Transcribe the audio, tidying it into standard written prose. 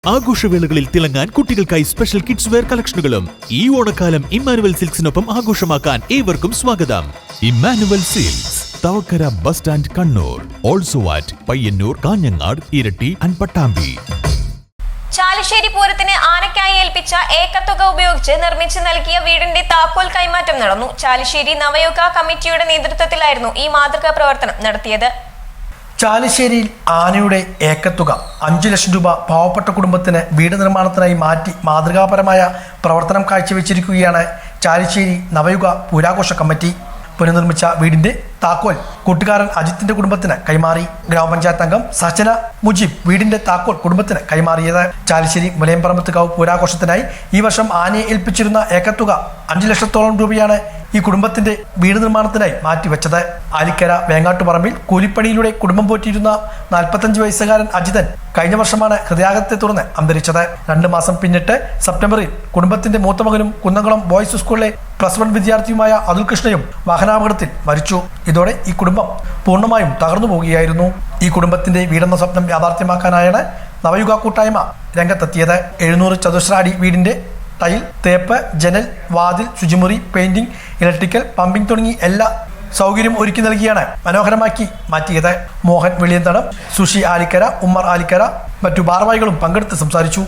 ആഘോഷവേളകളിൽ തിളങ്ങാൻ കുട്ടികൾക്കായി special kids wear കളക്ഷനുകളും ഈ ഓണക്കാലം ഇമ്മാനുവൽ സിൽക്സിനൊപ്പം ആഘോഷമാക്കാൻ ഏവർക്കും സ്വാഗതം. Emmanuel silks, Thavakkara bus stand, Kannur. Also at Payyanur, Kanhangad, ഇരട്ടി ആൻഡ് പട്ടാമ്പി. ചാലിശ്ശേരി പൂരത്തിന് ആനയ്ക്കായി ഏൽപ്പിച്ച ഏക്കത്തുക ഉപയോഗിച്ച് നിർമ്മിച്ചു നൽകിയ വീടിന്റെ താക്കോൽ കൈമാറ്റം നടന്നു. ചാലിശ്ശേരി നവയുഗ കമ്മിറ്റിയുടെ നേതൃത്വത്തിലായിരുന്നു ഈ മാതൃകാ പ്രവർത്തനം നടത്തിയത്. ചാലിശ്ശേരിയിൽ ആനയുടെ ഏക്കത്തുക 5 ലക്ഷം രൂപ പാവപ്പെട്ട കുടുംബത്തിന് വീട് നിർമ്മാണത്തിനായി മാറ്റി മാതൃകാപരമായ പ്രവർത്തനം കാഴ്ചവെച്ചിരിക്കുകയാണ് ചാലിശ്ശേരി നവയുഗ പൂരാഘോഷ കമ്മിറ്റി. പുനർനിർമ്മിച്ച വീടിന്റെ താക്കോൽ കൂട്ടുകാരൻ അജിത്തിന്റെ കുടുംബത്തിന് കൈമാറി. ഗ്രാമപഞ്ചായത്ത് അംഗം സച്ചന മുജീബ് വീടിന്റെ താക്കോൽ കുടുംബത്തിന് കൈമാറിയത്. ചാലിശ്ശേരി മുലയംപറമ്പത്തുകാവ് പൂരാഘോഷത്തിനായി ഈ വർഷം ആനയെ ഏൽപ്പിച്ചിരുന്ന ഏക്കത്തുക 5 ലക്ഷത്തോളം രൂപയാണ് ഈ കുടുംബത്തിന്റെ വീട് നിർമ്മാണത്തിനായി മാറ്റിവെച്ചത്. ആലിക്കര വേങ്ങാട്ടുപറമ്പിൽ കൂലിപ്പണിയിലൂടെ കുടുംബം പോറ്റിയിരുന്ന 45 വയസ്സുകാരൻ അജിതൻ കഴിഞ്ഞ വർഷമാണ് ഹൃദയാഘാതത്തെ തുടർന്ന് അന്തരിച്ചത്. 2 മാസം പിന്നിട്ട് സെപ്റ്റംബറിൽ കുടുംബത്തിന്റെ മൂത്ത മകനും കുന്നംകുളം ബോയ്സ് സ്കൂളിലെ +1 വിദ്യാർത്ഥിയുമായ അതുൽ കൃഷ്ണയും വാഹനാപകടത്തിൽ മരിച്ചു. ഇതോടെ ഈ കുടുംബം പൂർണ്ണമായും തകർന്നു പോവുകയായിരുന്നു. ഈ കുടുംബത്തിന്റെ വീടെന്ന സ്വപ്നം യാഥാർത്ഥ്യമാക്കാനായാണ് നവയുഗ കൂട്ടായ്മ രംഗത്തെത്തിയത്. 700 ചതുരശ്ര അടി വീടിന്റെ ടൈൽ, തേപ്പ്, ജനൽ, വാതിൽ, ശുചിമുറി, പെയിന്റിംഗ്, ഇലക്ട്രിക്കൽ, പമ്പിംഗ് തുടങ്ങി എല്ലാ സൗകര്യം ഒരുക്കി നൽകിയാണ് മനോഹരമാക്കി മാറ്റിയത്. മോഹൻ വെളിയന്തടം, സുഷി ആലിക്കര, ഉമ്മർ ആലിക്കര മറ്റു ഭാരവാഹികളും പങ്കെടുത്ത് സംസാരിച്ചു.